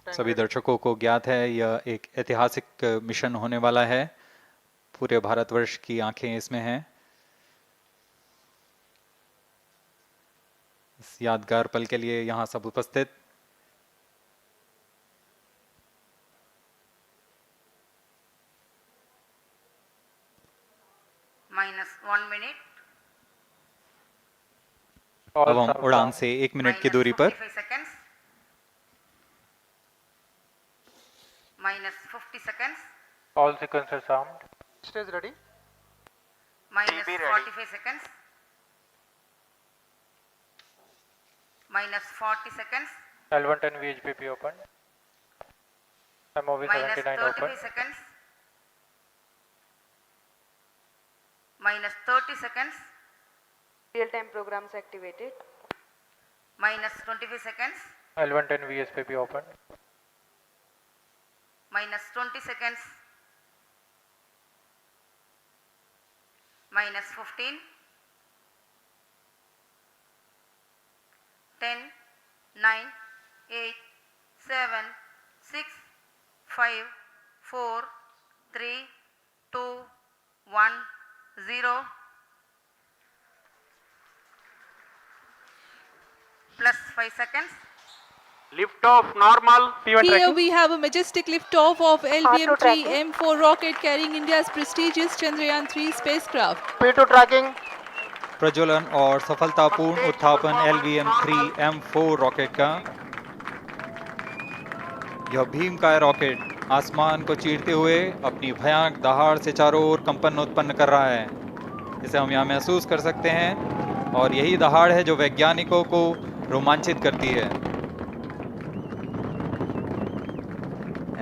सभी दर्शकों को ज्ञात है यह एक ऐतिहासिक मिशन होने वाला है। पूरे भारतवर्ष की आंखें इसमें हैं। इस यादगार पल के लिए यहाँ सब उपस्थित। -1 minute। अब हम उड़ान से 1 मिनट की दूरी पर -45 seconds। -50 seconds। All sequences armed. Stage ready. -45 seconds। -40 seconds। L110 VHPP open. MOV 79 open. -35 seconds। -30 seconds। Real-time programs activated. -25 seconds। L110 VSPP open. -20 seconds। -15। 10, 9, 8, 7, 6, 5, 4, 3, 2, 1, 0. Plus 5 seconds. Lift off normal. P1 Here tracking. we have a majestic liftoff of LVM-3 tracking. M4 rocket carrying India's prestigious Chandrayaan-3 spacecraft. P2 tracking. प्रज्वलन और सफलतापूर्ण उत्थापन LVM-3 M4 rocket का। यह भीमकाय rocket आसमान को चीरते हुए अपनी भयानक दहाड़ से चारों ओर कंपन उत्पन्न कर रहा है। इसे हम यहाँ महसूस कर सकते हैं और यही दहाड़ है जो वैज्ञानिकों को रोमांचित करती है।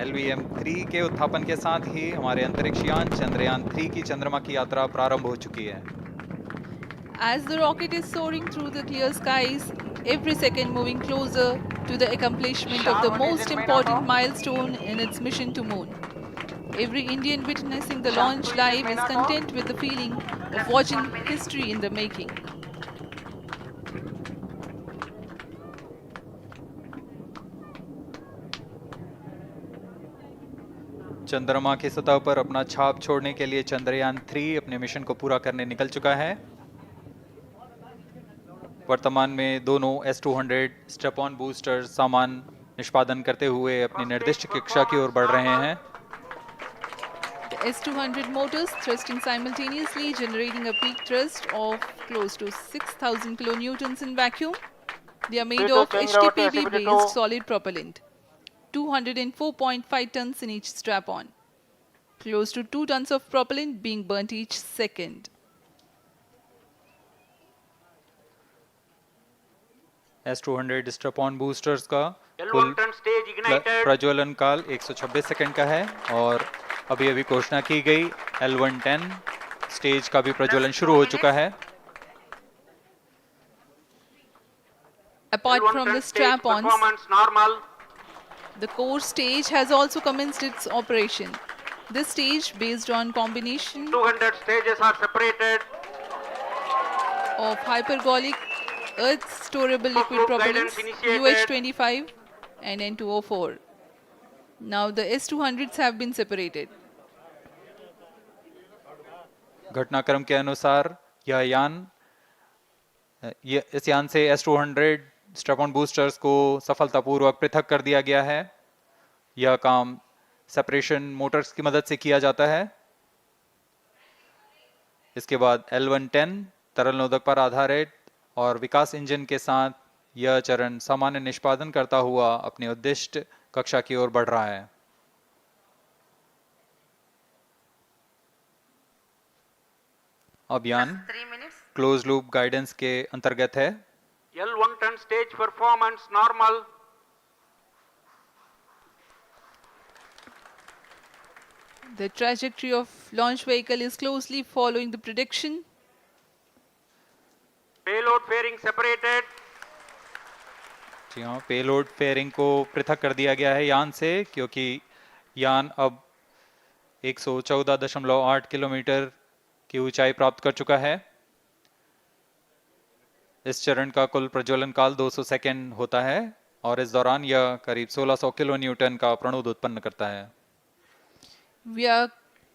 LVM-3 के उत्थापन के साथ ही हमारे अंतरिक्ष यान चंद्रयान-3 की चंद्रमा की यात्रा प्रारंभ हो चुकी है। As the rocket is soaring through the clear skies, every second moving closer to the accomplishment of the most important milestone in its mission to moon. Every Indian witnessing the launch live is content with the feeling of watching history in the making. चंद्रमा की सतह पर अपना छाप छोड़ने के लिए चंद्रयान-3 अपने मिशन को पूरा करने निकल चुका है। वर्तमान में दोनों S-200 स्टेप ऑन बूस्टर सामान निष्पादन करते हुए अपनी निर्दिष्ट कक्षा की ओर बढ़ रहे हैं। The S-200 motors thrusting simultaneously, generating a peak thrust of close to 6,000 kilonewtons in vacuum. They are made of HTPB-based solid propellant, 204.5 tons in each strap-on. Close to 2 tons of propellant being burnt each second. S-200 step on boosters का कुल प्रज्वलन काल 126 second का है और अभी अभी घोषणा की गई L110 स्टेज का भी प्रज्वलन शुरू हो चुका है। Apart from the strap-ons, normal. the core stage has also commenced its operation. This stage, based on combination 200 stages are separated. of hypergolic earth storable liquid Group propellants guidance initiated. UH-25 and N2O4. Now the S-200s have been separated. घटनाक्रम के अनुसार इस यान से S-200 step on boosters को सफलतापूर्वक पृथक कर दिया गया है। यह काम सेपरेशन मोटर्स की मदद से किया जाता है। इसके बाद L110 तरल नोदक पर आधारित और विकास इंजन के साथ यह चरण सामान्य निष्पादन करता हुआ अपनी उद्दिष्ट कक्षा की ओर बढ़ रहा है। अभियान क्लोज लूप गाइडेंस के अंतर्गत है। L110 stage performance normal. The trajectory of launch vehicle is closely following the prediction. Payload fairing separated. जी हाँ, पेलोड फेयरिंग को पृथक कर दिया गया है यान से, क्योंकि यान अब 114.8 किलोमीटर की ऊंचाई प्राप्त कर चुका है। इस चरण का कुल प्रज्वलन काल 200 सेकेंड होता है। और इस दौरान यह करीब 1600 किलो न्यूटन का प्रणोद उत्पन्न करता है। We are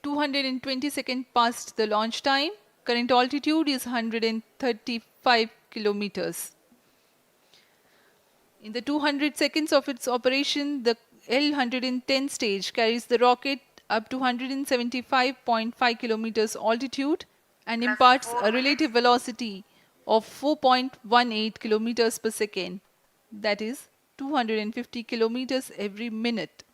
220 seconds past the launch time. Current altitude is 135 kilometers. In the 200 seconds of its operation, the L-110 stage carries the rocket up to 175.5 kilometers altitude and Plus imparts 4 a relative velocity of 4.18 kilometers per second, that is 250 kilometers every minute.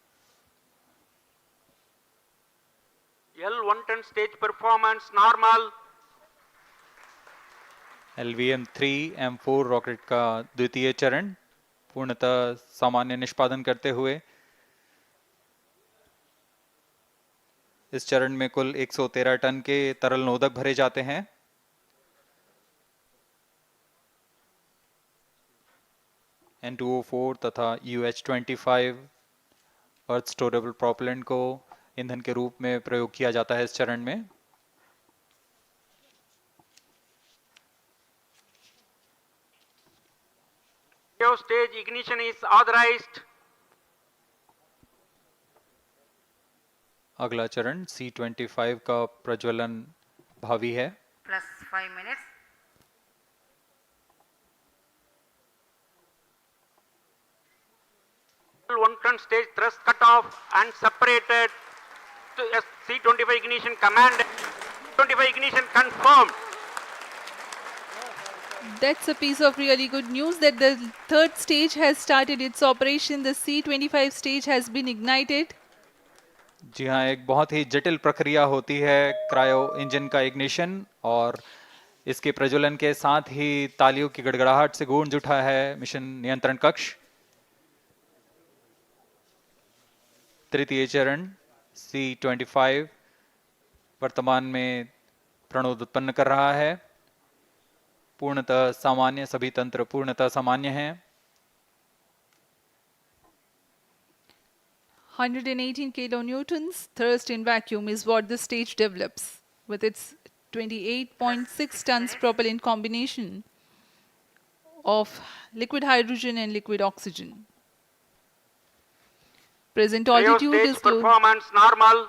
L110 stage performance normal. LVM-3 M4 rocket का द्वितीय चरण पूर्णतः सामान्य निष्पादन करते हुए इस चरण में कुल 113 टन के तरल नोदक भरे जाते हैं। N2O4 तथा UH-25 अर्थ स्टोरेबल प्रोपेलेंट को ईंधन के रूप में प्रयोग किया जाता है इस चरण में। Stage ignition is authorized. अगला चरण C-25 का प्रज्वलन भावी है। plus 5 minutes. L110 stage thrust cut off and separated. To C-25 ignition command. 25 ignition confirmed. That's a piece of really good news that the third stage has started its operation. The C-25 stage has been ignited. जी हाँ, एक बहुत ही जटिल प्रक्रिया होती है cryo engine का ignition और इसके प्रज्वलन के साथ ही तालियों की गड़गड़ाहट से गूंज उठा है मिशन नियंत्रण कक्ष। तृतीय चरण C-25 वर्तमान में प्रणोद उत्पन्न कर रहा है। पूर्णतः सामान्य, सभी तंत्र पूर्णतः सामान्य हैं। 118 kilonewtons thrust in vacuum is what the stage develops with its 28.6 tons propellant combination of liquid hydrogen and liquid oxygen. Present Cryo altitude stage is close. performance normal.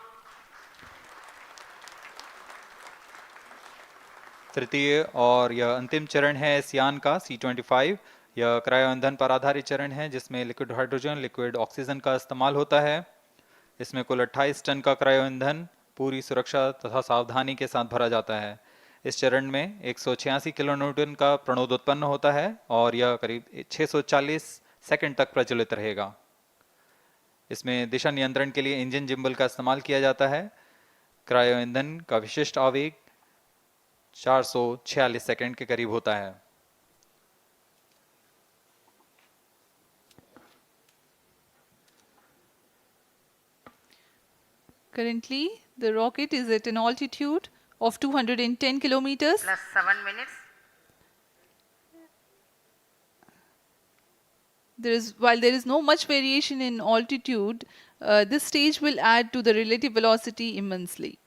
तृतीय और यह अंतिम चरण है इस यान का C-25। यह क्रायो ईंधन पर आधारित चरण है जिसमें लिक्विड हाइड्रोजन, लिक्विड ऑक्सीजन का इस्तेमाल होता है। इसमें कुल 28 टन का क्रायो ईंधन पूरी सुरक्षा तथा सावधानी के साथ भरा जाता है। इस चरण में 186 किलो न्यूटन का प्रणोद उत्पन्न होता है और यह करीब 640 सेकंड तक प्रज्वलित रहेगा। इसमें दिशा नियंत्रण के लिए इंजन जिम्बल का इस्तेमाल किया जाता है। क्रायो ईंधन का विशिष्ट आवेग 446 सेकंड के करीब होता है। Currently, the rocket is at an altitude of 210 kilometers. Plus 7 minutes. While there is no much variation in altitude, this stage will add to the relative velocity immensely.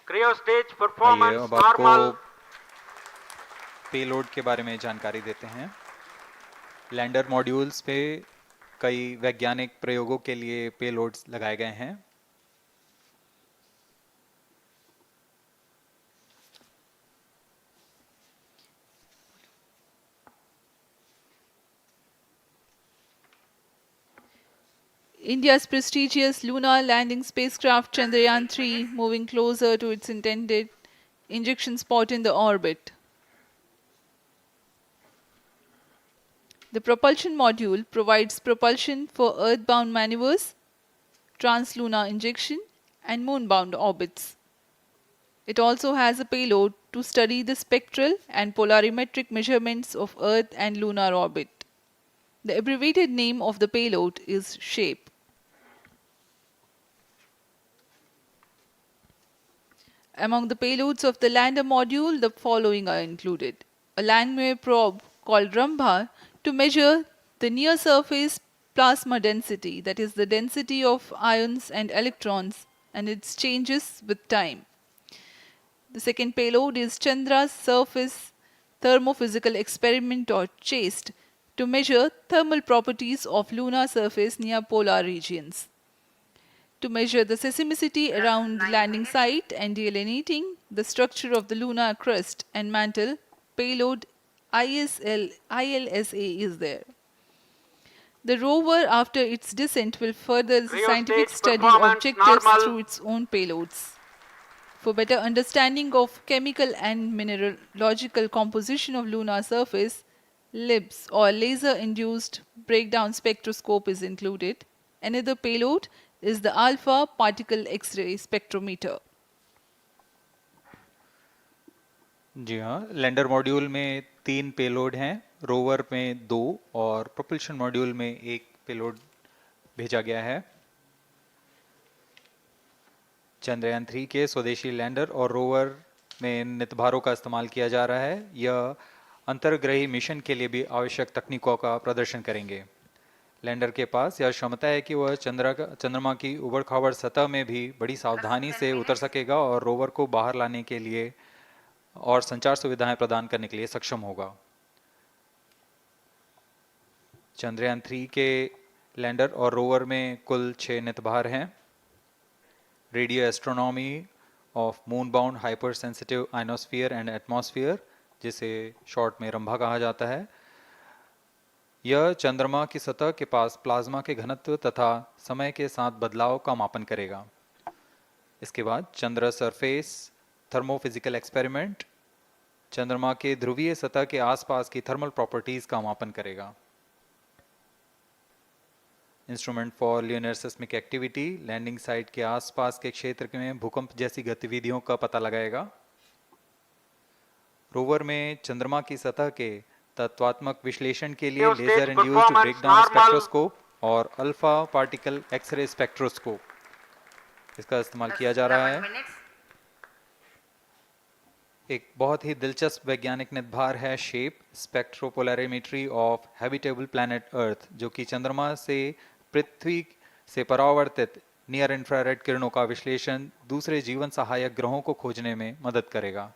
Cryo stage आइए performance अब आपको normal. Payload के बारे में जानकारी देते हैं। Lander modules पे कई वैज्ञानिक प्रयोगों के लिए पेलोड्स लगाए गए हैं। India's prestigious lunar landing spacecraft Chandrayaan-3 moving closer to its intended injection spot in the orbit. The propulsion module provides propulsion for earthbound maneuvers, translunar injection, and moonbound orbits. It also has a payload to study the spectral and polarimetric measurements of Earth and lunar orbit. The abbreviated name of the payload is SHAPE. Among the payloads of the lander module, the following are included: a landwehr probe called Rambha to measure the near surface plasma density, that is, the density of ions and electrons, and its changes with time. The second payload is Chandra's Surface Thermophysical Experiment, or CHASTE, to measure thermal properties of lunar surface near polar regions. To measure the seismicity around the 9 landing minutes. site and delineating the structure of the lunar crust and mantle, payload ILSA is there. The rover, after its descent, will further the scientific Rheostat study performance objectives normal. through its own payloads. For better understanding of chemical and mineralogical composition of lunar surface, LIBS, or laser-induced breakdown spectroscope, is included. Another payload is the alpha particle X-ray spectrometer. जी हाँ, lander module में 3 payload हैं, rover में 2 और propulsion module में 1 payload भेजा गया है। चंद्रयान 3 के स्वदेशी लैंडर और रोवर में नितभारों का इस्तेमाल किया जा रहा है। यह अंतर्ग्रही मिशन के लिए भी आवश्यक तकनीकों का प्रदर्शन करेंगे। लैंडर के पास यह क्षमता है कि वह चंद्रमा की उबड़-खाबड़ सतह में भी बड़ी सावधानी से उतर सकेगा और रोवर को बाहर लाने के लिए और संचार सुविधाएं प्रदान करने के लिए सक्षम होगा। चंद्रयान 3 के लैंडर और रोवर में कुल 6 नितभार हैं। Radio astronomy of moon bound hyper sensitive ionosphere and atmosphere, जिसे शॉर्ट में रंभा कहा जाता है, यह चंद्रमा की सतह के पास प्लाज्मा के घनत्व तथा समय के साथ बदलाव का मापन करेगा। इसके बाद चंद्र सरफेस थर्मोफिजिकल एक्सपेरिमेंट चंद्रमा के ध्रुवीय सतह के आसपास की थर्मल प्रॉपर्टीज का मापन करेगा। Instrument for lunar seismic activity landing site के आसपास के क्षेत्र में भूकंप जैसी गतिविधियों का पता लगाएगा। रोवर में चंद्रमा की सतह के तत्वात्मक विश्लेषण के लिए लेजर इंड्यूस्ड ब्रेकडाउन स्पेक्ट्रोस्कोप और अल्फा पार्टिकल एक्सरे स्पेक्ट्रोस्कोप इसका इस्तेमाल किया जा रहा है। 11 minutes. एक बहुत ही दिलचस्प वैज्ञानिक निर्धार है shape स्पेक्ट्रोपोलैरिमेट्री of habitable planet earth, जो कि चंद्रमा से पृथ्वी से परावर्तित नियर इंफ्रारेड किरणों का विश्लेषण दूसरे जीवन सहायक ग्रहों को खोजने में मदद करेगा।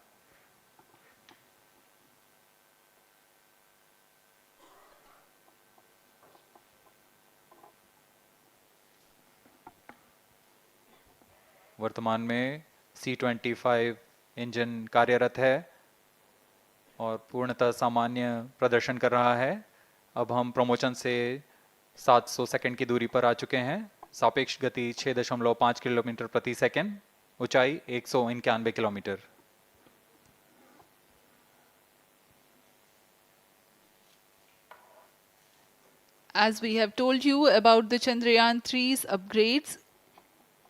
वर्तमान में C-25 इंजन कार्यरत है और पूर्णतः सामान्य प्रदर्शन कर रहा है। अब हम प्रमोशन से 700 सेकंड की दूरी पर आ चुके हैं। सापेक्ष गति 6.5 किलोमीटर प्रति सेकंड, ऊंचाई 191 kilometre. As we have told you about the Chandrayaan-3's upgrades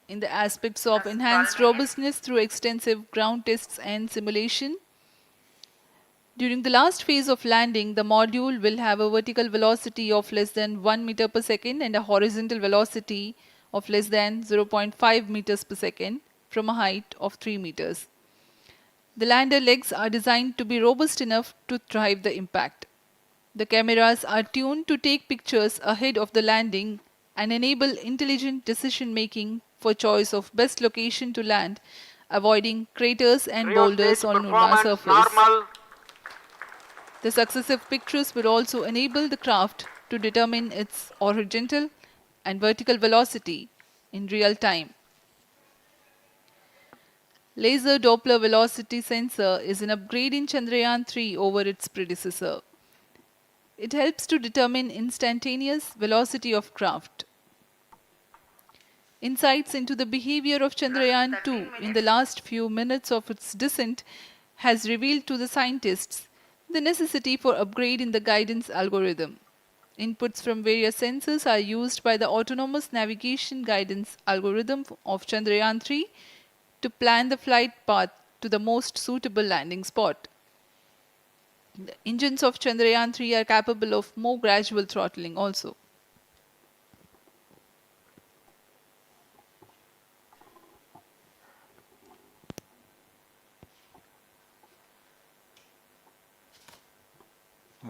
in the aspects of enhanced robustness through extensive ground tests and simulation, during the last phase of landing, the module will have a vertical velocity of less than 1 meter per second and a horizontal velocity of less than 0.5 meters per second from a height of 3 meters. The lander legs are designed to be robust enough to drive the impact. The cameras are tuned to take pictures ahead of the landing and enable intelligent decision making for choice of best location to land, avoiding craters and boulders on lunar surface. Normal. The successive pictures will also enable the craft to determine its horizontal and vertical velocity in real time. Laser Doppler velocity sensor is an upgrade in Chandrayaan-3 over its predecessor. It helps to determine instantaneous velocity of craft. Insights into the behavior of Chandrayaan-2 in the last few minutes of its descent has revealed to the scientists the necessity for upgrade in the guidance algorithm. Inputs from various sensors are used by the autonomous navigation guidance algorithm of Chandrayaan-3 to plan the flight path to the most suitable landing spot. The engines of Chandrayaan-3 are capable of more gradual throttling also.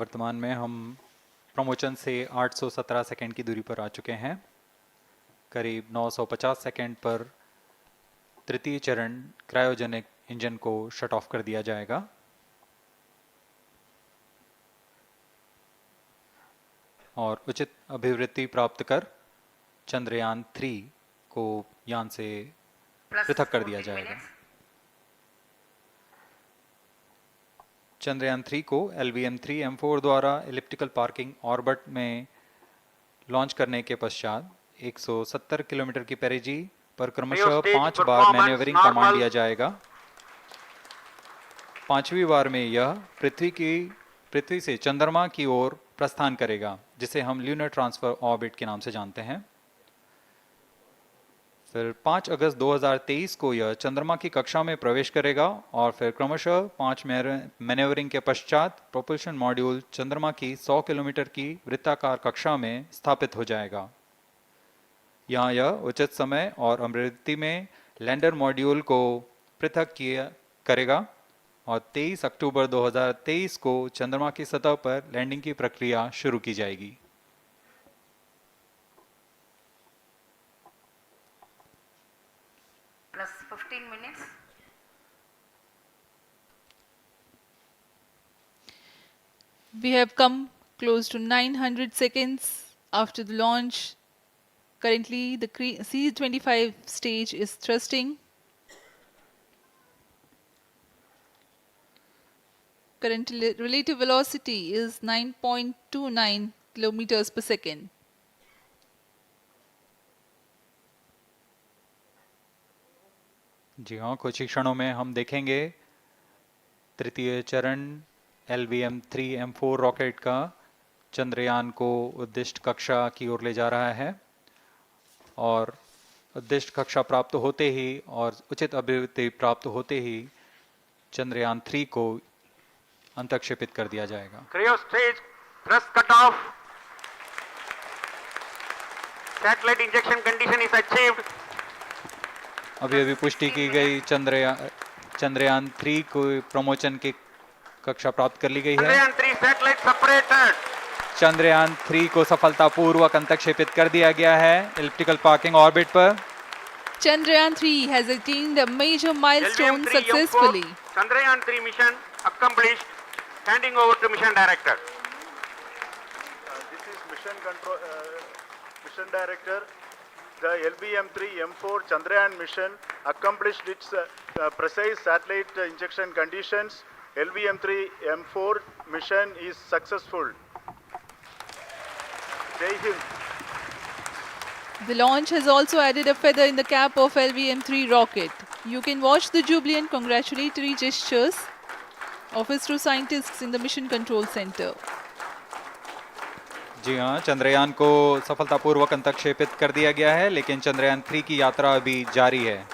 वर्तमान में हम promotion से 817 second की दूरी पर आ चुके हैं। करीब 950 सेकंड पर तृतीय चरण क्रायोजेनिक इंजन को शट ऑफ कर दिया जाएगा। और उचित अभिवृद्धि प्राप्त कर चंद्रयान 3 को यान से Plus पृथक कर दिया 14 जाएगा। minutes. चंद्रयान 3 को LVM-3M4 द्वारा एलिप्टिकल पार्किंग ऑर्बिट में लॉन्च करने के पश्चात 170 किलोमीटर की पेरिजी पर क्रमशः Stage 5 बार performance मैन्यूवरिंग कमांड normal. दिया जाएगा। पांचवी बार में यह पृथ्वी से चंद्रमा की ओर प्रस्थान करेगा, जिसे हम ल्यूनर ट्रांसफर ऑर्बिट के नाम से जानते हैं। फिर 5 अगस्त 2023 को यह चंद्रमा की कक्षा में प्रवेश करेगा और फिर क्रमशः 5 मैन्यूवरिंग के पश्चात प्रोपल्शन मॉड्यूल चंद्रमा की 100 किलोमीटर की वृत्ताकार कक्षा में स्थापित हो जाएगा। यहाँ यह उचित समय और अभिवृद्धि में लैंडर मॉड्यूल को पृथक करेगा और 23 अक्टूबर 2023 को चंद्रमा की सतह पर लैंडिंग की प्रक्रिया शुरू की जाएगी। Plus 15 minutes. We have come close to 900 seconds after the launch. Currently, the C-25 stage is thrusting. Current relative velocity is 9.29 kilometers per second. जी हाँ, कुछ ही क्षणों में हम देखेंगे तृतीय चरण LVM-3M4 रॉकेट का चंद्रयान को उद्दिष्ट कक्षा की ओर ले जा रहा है और उद्दिष्ट कक्षा प्राप्त होते ही और उचित अभिवृद्धि प्राप्त होते ही चंद्रयान 3 को अंतक्षेपित कर दिया जाएगा। Cryo stage thrust cutoff. Satellite injection condition is achieved. अभी पुष्टि की गई चंद्रयान 3 को प्रमोशन की कक्षा प्राप्त कर ली गई है। Chandrayaan-3 satellite separated. चंद्रयान 3 को सफलतापूर्वक अंतक्षेपित कर दिया गया है एलिप्टिकल पार्किंग ऑर्बिट पर। Chandrayaan-3 has attained a major milestone LVM-3M4 successfully. Chandrayaan-3 mission accomplished. Handing over to mission director. This is mission director. The LVM-3M4 Chandrayaan mission accomplished its precise satellite injection conditions. LVM-3M4 mission is successful. Jai Hind. The launch has also added a feather in the cap of LVM-3 rocket. You can watch the jubilant congratulatory gestures of ISRO scientists in the Mission Control Center. जी हाँ, चंद्रयान को सफलतापूर्वक अंतक्षेपित कर दिया गया है, लेकिन चंद्रयान 3 की यात्रा अभी जारी है।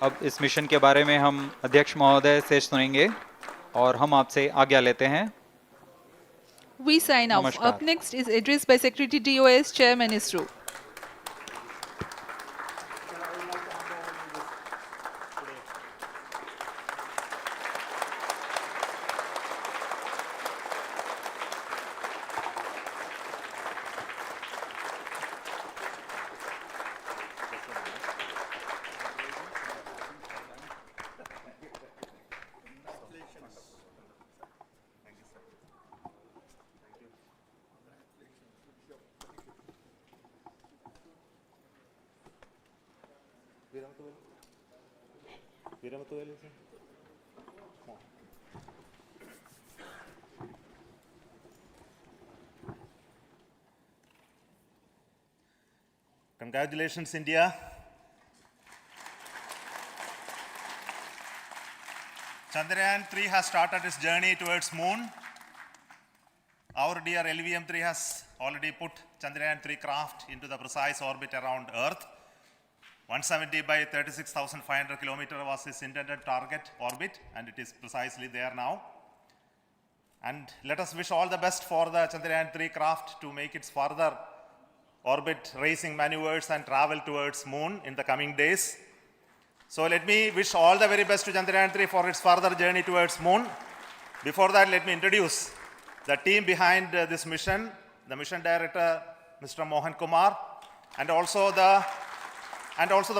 अब इस मिशन के बारे में हम अध्यक्ष महोदय से सुनेंगे और हम आपसे आज्ञा लेते हैं। We sign off. नमस्कार। Up next is address by Secretary DOS, Chairman ISRO. Congratulations, India. Chandrayaan-3 has started its journey towards moon. Our dear LVM-3 has already put Chandrayaan-3 craft into the precise orbit around Earth. 170 by 36,500 kilometer was its intended target orbit, and it is precisely there now. And let us wish all the best for the Chandrayaan-3 craft to make its further orbit racing maneuvers and travel towards moon in the coming days. So let me wish all the very best to Chandrayaan-3 for its further journey towards moon. Before that, let me introduce The team behind this mission, the mission director, Mr. Mohan Kumar, and also the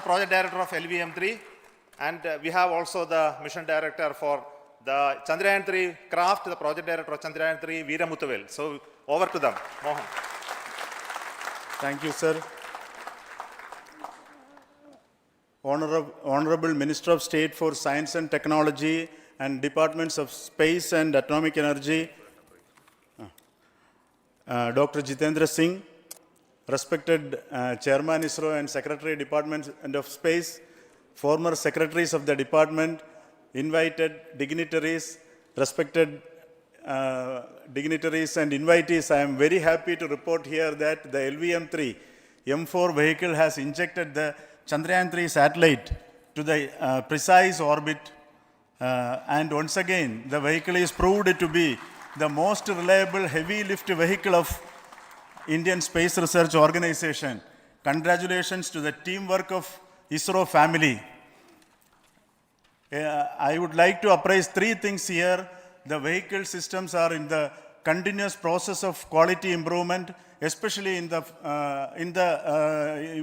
project director of LVM3, and we have also the mission director for the Chandrayaan-3 craft, the project director of Chandrayaan-3, Veera Muthuvel. So over to them, Mohan. Thank you, sir. Honorable Minister of State for Science and Technology and Departments of Space and Atomic Energy, Dr. Jitendra Singh, respected Chairman ISRO and Secretary Department of Space, former secretaries of the department, invited dignitaries, respected dignitaries and invitees, I am very happy to report here that the LVM-3 M4 vehicle has injected the Chandrayaan-3 satellite to the precise orbit, and once again the vehicle is proved to be the most reliable heavy lift vehicle of Indian Space Research Organization. Congratulations to the teamwork of ISRO family. I would like to appraise three things here. The vehicle systems are in the continuous process of quality improvement, especially in the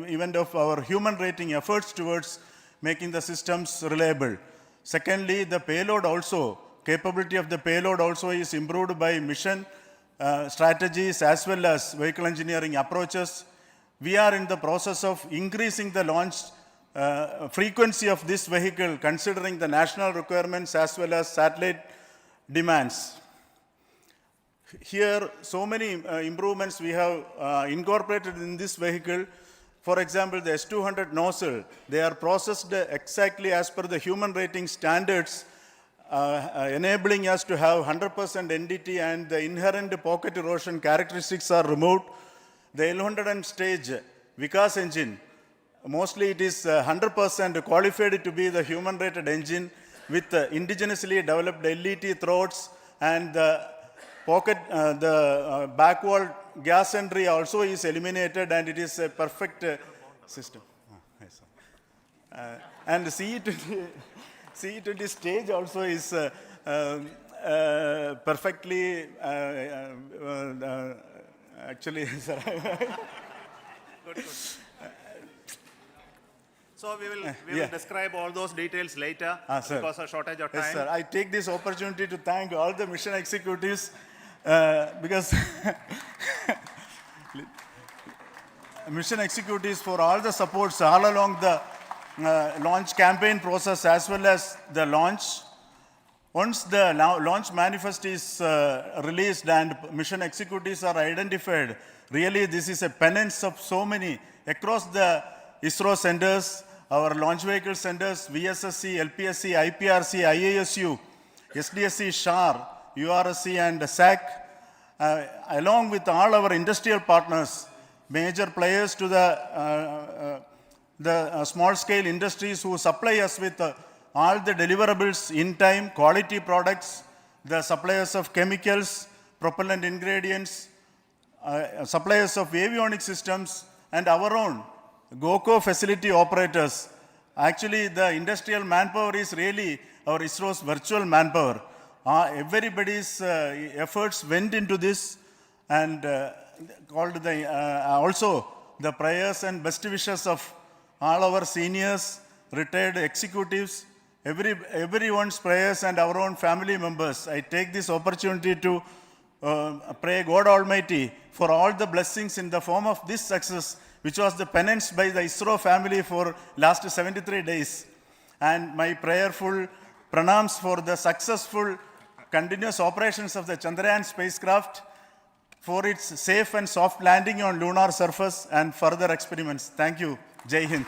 event of our human rating efforts towards making the systems reliable. Secondly, the payload also, capability of the payload also is improved by mission strategies as well as vehicle engineering approaches. We are in the process of increasing the launch frequency of this vehicle considering the national requirements as well as satellite demands. Here, so many improvements we have incorporated in this vehicle. For example, the S200 nozzle, they are processed exactly as per the human rating standards, enabling us to have 100% NDT, and the inherent pocket erosion characteristics are removed. The L100 stage Vikas engine, mostly it is 100% qualified to be the human rated engine with indigenously developed LET throats, and the pocket, back wall gas entry also is eliminated, and it is a perfect system. And CE20 stage also is perfectly, actually, sir. Good. So we will describe all those details later because of shortage of time. Yes, sir. I take this opportunity to thank all the mission executives because mission executives for all the supports all along the launch campaign process as well as the launch. Once the launch manifest is released and mission executives are identified, really this is a penance of so many across the ISRO centers, our launch vehicle centers, VSSC, LPSC, IPRC, IASU, SDSC, SHAR, URSC and SAC, along with all our industrial partners, major players to the small-scale industries who supply us with all the deliverables in time, quality products, the suppliers of chemicals, propellant ingredients, suppliers of avionics systems, and our own GOCO facility operators. Actually, the industrial manpower is really our ISRO's virtual manpower. Everybody's efforts went into this, and also the prayers and best wishes of all our seniors, retired executives, everyone's prayers and our own family members. I take this opportunity to pray God Almighty for all the blessings in the form of this success, which was the penance by the ISRO family for last 73 days. And my prayerful pranams for the successful continuous operations of the Chandrayaan spacecraft, for its safe and soft landing on lunar surface and further experiments. Thank you. Jai Hind.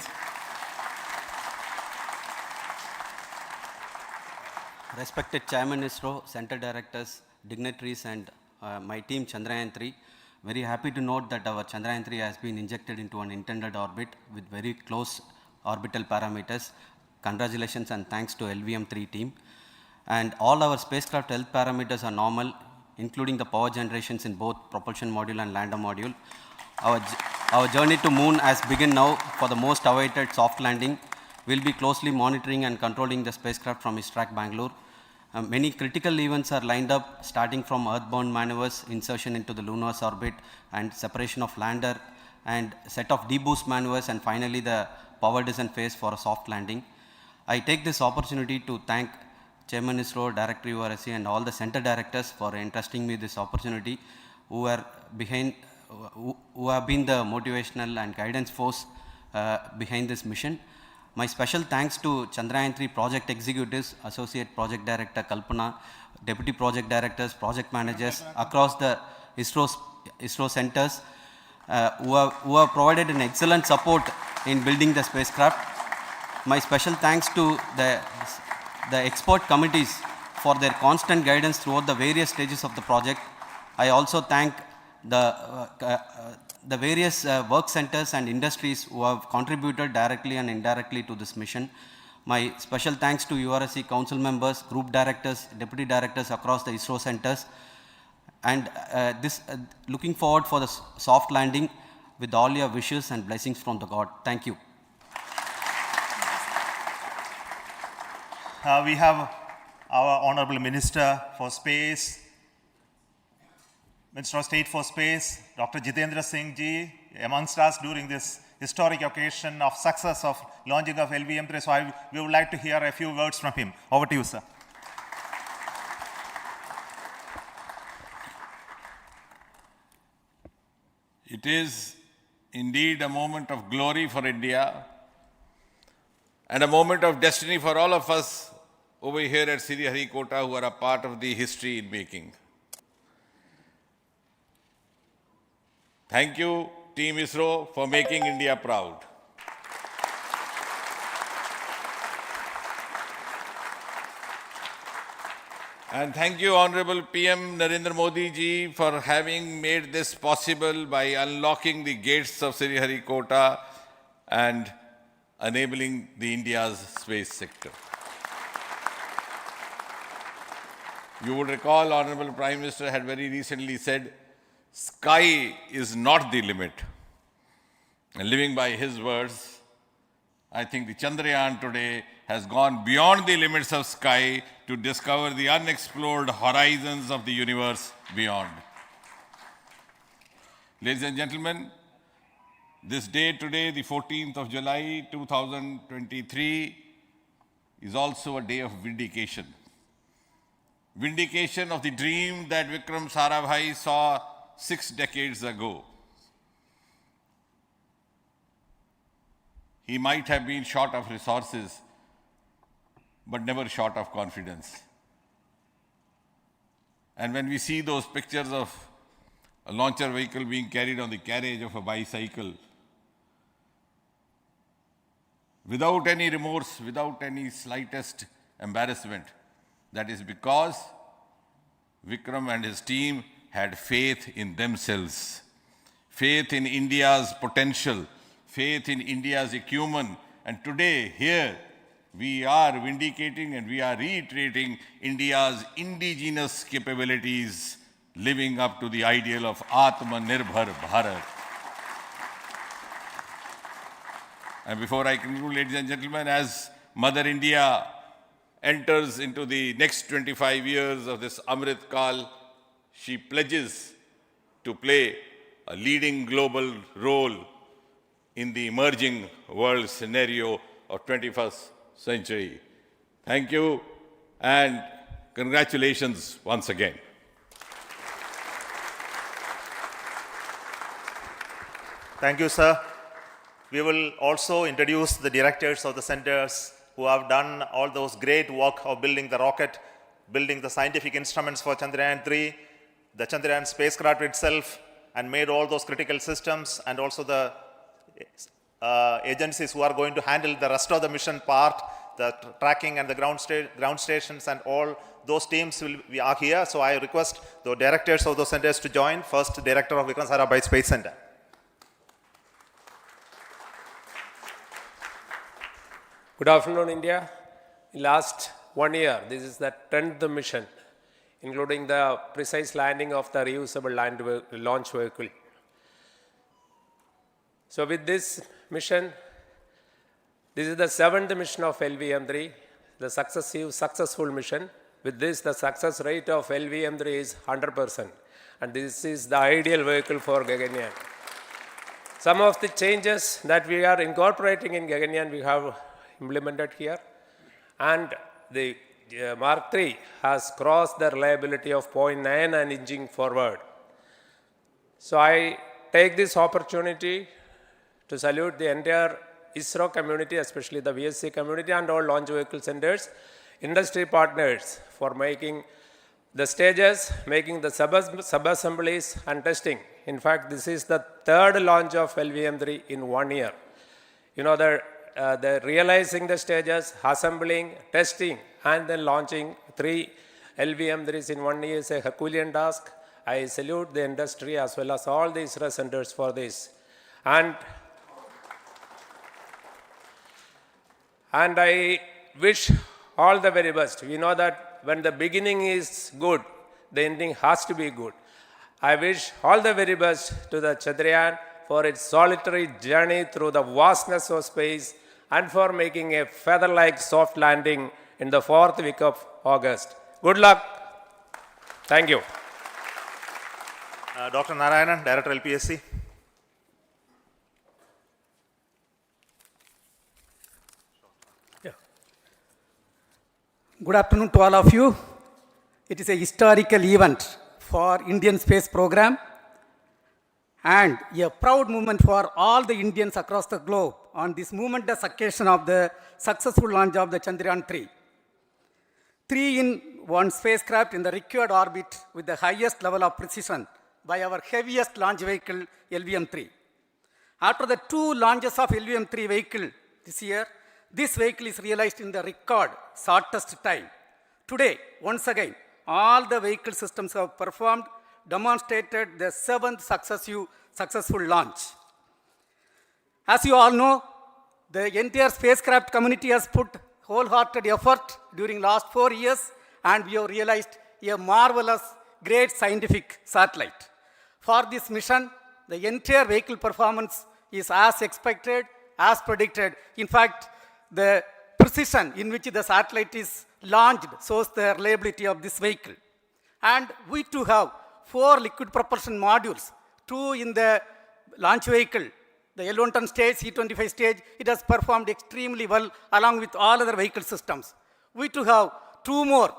Respected Chairman ISRO, Center Directors, dignitaries and my team Chandrayaan-3, very happy to note that our Chandrayaan-3 has been injected into an intended orbit with very close orbital parameters. Congratulations and thanks to LVM3 team. And all our spacecraft health parameters are normal, including the power generations in both propulsion module and lander module. Our journey to moon has begun now for the most awaited soft landing. We'll be closely monitoring and controlling the spacecraft from ISRAC Bangalore. Many critical events are lined up, starting from earthbound maneuvers, insertion into the lunar orbit, and separation of lander, and set of deboost maneuvers, and finally the power descent phase for a soft landing. I take this opportunity to thank Chairman ISRO, Director URSC, and all the center directors for entrusting me this opportunity, who are behind, who have been the motivational and guidance force behind this mission. My special thanks to Chandrayaan-3 project executives, Associate Project Director Kalpana, Deputy Project Directors, Project Managers across the ISRO centers who have provided an excellent support in building the spacecraft. My special thanks to the expert committees for their constant guidance throughout the various stages of the project. I also thank the various work centers and industries who have contributed directly and indirectly to this mission. My special thanks to URSC council members, group directors, deputy directors across the ISRO centers, and looking forward for the soft landing with all your wishes and blessings from the God. Thank you. We have our Honorable Minister for Space, Minister of State for Space, Dr. Jitendra Singh ji, amongst us during this historic occasion of success of launching of LVM-3. So we would like to hear a few words from him. Over to you, sir. It is indeed a moment of glory for India and a moment of destiny for all of us over here at Sriharikota who are a part of the history in making. Thank you, Team ISRO, for making India proud. And thank you, Honorable PM Narendra Modi ji, for having made this possible by unlocking the gates of Sriharikota and enabling the India's space sector. You would recall, Honorable Prime Minister had very recently said, sky is not the limit. And living by his words, I think the Chandrayaan today has gone beyond the limits of sky to discover the unexplored horizons of the universe beyond. Ladies and gentlemen, this day today, the 14th of July 2023, is also a day of vindication. Vindication of the dream that Vikram Sarabhai saw 6 decades ago. He might have been short of resources, but never short of confidence. And when we see those pictures of a launcher vehicle being carried on the carriage of a bicycle, without any remorse, without any slightest embarrassment, that is because Vikram and his team had faith in themselves, faith in India's potential, faith in India's acumen. And today, here, we are vindicating and we are reiterating India's indigenous capabilities, living up to the ideal of Atmanirbhar Bharat. And before I conclude, ladies and gentlemen, as Mother India enters into the next 25 years of this Amrit Kal, she pledges to play a leading global role in the emerging world scenario of 21st century. Thank you and congratulations once again. Thank you, sir. We will also introduce the directors of the centers who have done all those great work of building the rocket, building the scientific instruments for Chandrayaan-3, the Chandrayaan spacecraft itself, and made all those critical systems, and also the agencies who are going to handle the rest of the mission part, the tracking and the ground stations, and all those teams are here. So I request the directors of those centers to join. First, Director of Vikram Sarabhai Space Center. Good afternoon, India. In last 1 year, this is the 10th mission, including the precise landing of the reusable launch vehicle. So with this mission, this is the 7th mission of LVM-3, the successful mission. With this, the success rate of LVM-3 is 100%. And this is the ideal vehicle for Gaganyaan. Some of the changes that we are incorporating in Gaganyaan, we have implemented here. And the Mark III has crossed the reliability of 0.9 and inching forward. So I take this opportunity to salute the entire ISRO community, especially the VSC community and all launch vehicle centers, industry partners for making the stages, making the sub-assemblies and testing. In fact, this is the third launch of LVM-3 in 1 year. You know, the realizing the stages, assembling, testing, and then launching 3 LVM-3s in 1 year is a Herculean task. I salute the industry as well as all the ISRO centers for this. And I wish all the very best. We know that when the beginning is good, the ending has to be good. I wish all the very best to the Chandrayaan for its solitary journey through the vastness of space and for making a feather-like soft landing in the 4th week of August. Good luck. Thank you. Dr. Narayanan, Director LPSC. Good afternoon to all of you. It is a historical event for Indian space program and a proud moment for all the Indians across the globe on this momentous occasion of the successful launch of the Chandrayaan-3. 3-in-1 spacecraft in the required orbit with the highest level of precision by our heaviest launch vehicle, LVM-3. After the 2 launches of LVM-3 vehicle this year, this vehicle is realized in the record shortest time. Today, once again, all the vehicle systems have performed, demonstrated the 7th successful launch. As you all know, the entire spacecraft community has put wholehearted effort during last 4 years, and we have realized a marvelous, great scientific satellite. For this mission, the entire vehicle performance is as expected, as predicted. In fact, the precision in which the satellite is launched shows the reliability of this vehicle. And we too have 4 liquid propulsion modules, 2 in the launch vehicle. The L110 stage, C25 stage, it has performed extremely well along with all other vehicle systems. We too have 2 more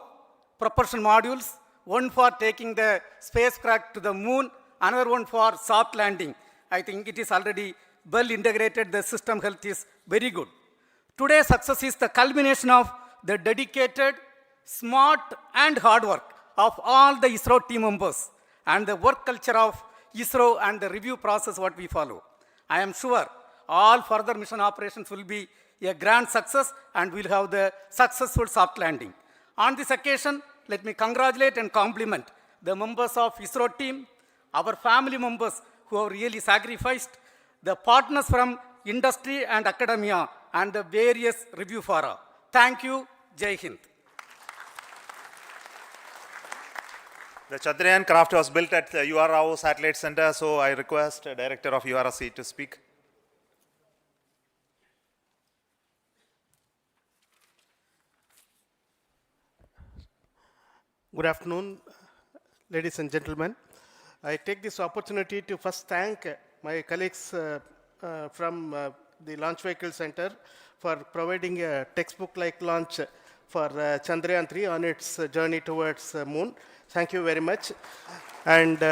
propulsion modules, one for taking the spacecraft to the moon, another one for soft landing. I think it is already well integrated, the system health is very good. Today's success is the culmination of the dedicated, smart and hard work of all the ISRO team members and the work culture of ISRO and the review process what we follow. I am sure all further mission operations will be a grand success and we'll have the successful soft landing. On this occasion, let me congratulate and compliment the members of ISRO team, our family members who have really sacrificed, the partners from industry and academia, and the various review fora. Thank you. Jai Hind. The Chandrayaan craft was built at the URAO Satellite Center, so I request the Director of URC to speak. Good afternoon, ladies and gentlemen. I take this opportunity to first thank my colleagues from the Launch Vehicle Center for providing a textbook-like launch for Chandrayaan-3 on its journey towards moon. Thank you very much. And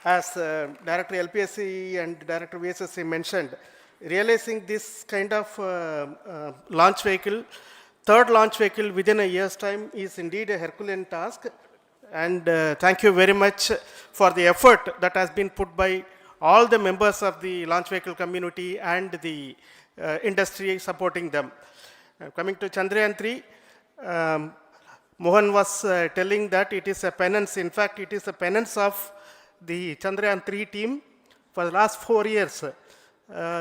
as Director LPSC and Director VSSC mentioned, realizing this kind of launch vehicle, third launch vehicle within a year's time is indeed a Herculean task. And thank you very much for the effort that has been put by all the members of the launch vehicle community and the industry supporting them. Coming to Chandrayaan-3, Mohan was telling that it is a penance. In fact, it is a penance of the Chandrayaan-3 team for the last 4 years,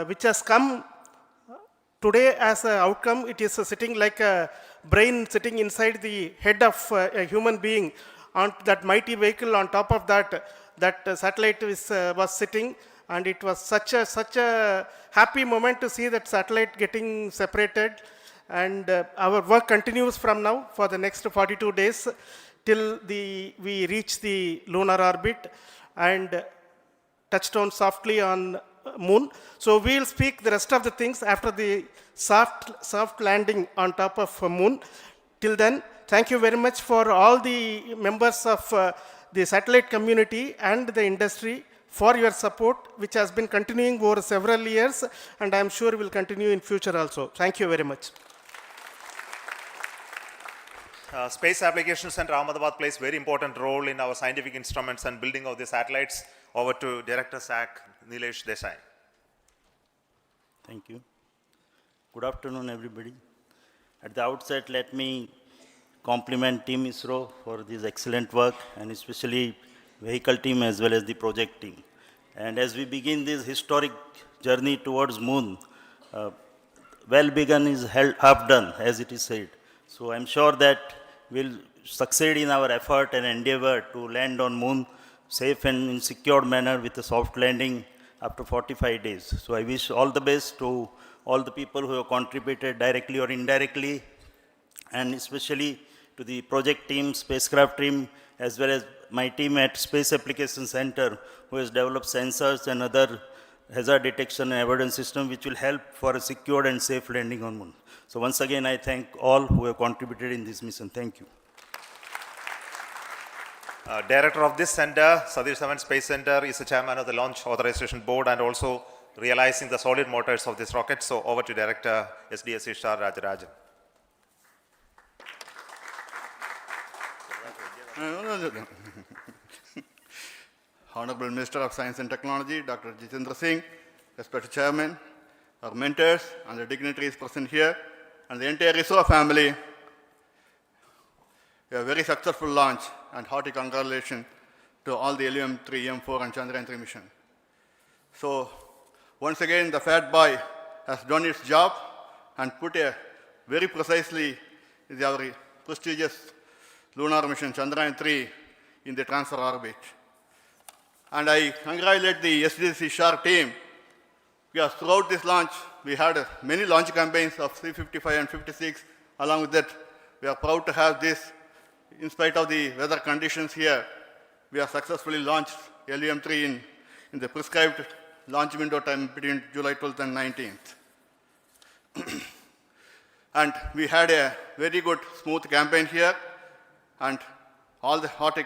which has come today as an outcome. It is sitting like a brain sitting inside the head of a human being on that mighty vehicle. On top of that, that satellite was sitting, and it was such a happy moment to see that satellite getting separated And our work continues from now for the next 42 days till we reach the lunar orbit and touchdown softly on moon. So we'll speak the rest of the things after the soft landing on top of moon. Till then, thank you very much for all the members of the satellite community and the industry for your support, which has been continuing over several years, and I'm sure will continue in future also. Thank you very much. Space Applications Center Ahmedabad plays very important role in our scientific instruments and building of the satellites. Over to Director SAC, Nilesh Desai. Thank you. Good afternoon, everybody. At the outset, let me compliment Team ISRO for this excellent work, and especially vehicle team as well as the project team. And as we begin this historic journey towards moon, well begun is half done, as it is said. So I'm sure that we'll succeed in our effort and endeavor to land on moon safe and in secured manner with a soft landing after 45 days. So I wish all the best to all the people who have contributed directly or indirectly, and especially to the project team, spacecraft team, as well as my team at Space Applications Center, who has developed sensors and other hazard detection and avoidance system which will help for a secured and safe landing on moon. So once again, I thank all who have contributed in this mission. Thank you. Director of this center, Satish Dhawan Space Center, is the chairman of the Launch Authorization Board and also realizing the solid motors of this rocket. So over to Director SDSC Shah Rajarajan. Honorable Minister of Science and Technology, Dr. Jitendra Singh, respected Chairman, our mentors and the dignitaries present here, and the entire ISRO family, a very successful launch and hearty congratulations to all the LVM-3, M4 and Chandrayaan-3 mission. So once again, the Fat Boy has done its job and put a very precisely our prestigious lunar mission Chandrayaan-3 in the transfer orbit. And I congratulate the SDSC SHAR team, because throughout this launch, we had many launch campaigns of C-55 and 56. Along with that, we are proud to have this. In spite of the weather conditions here, we have successfully launched LVM-3 in the prescribed launch window time between July 12th and 19th. And we had a very good, smooth campaign here, and all the hearty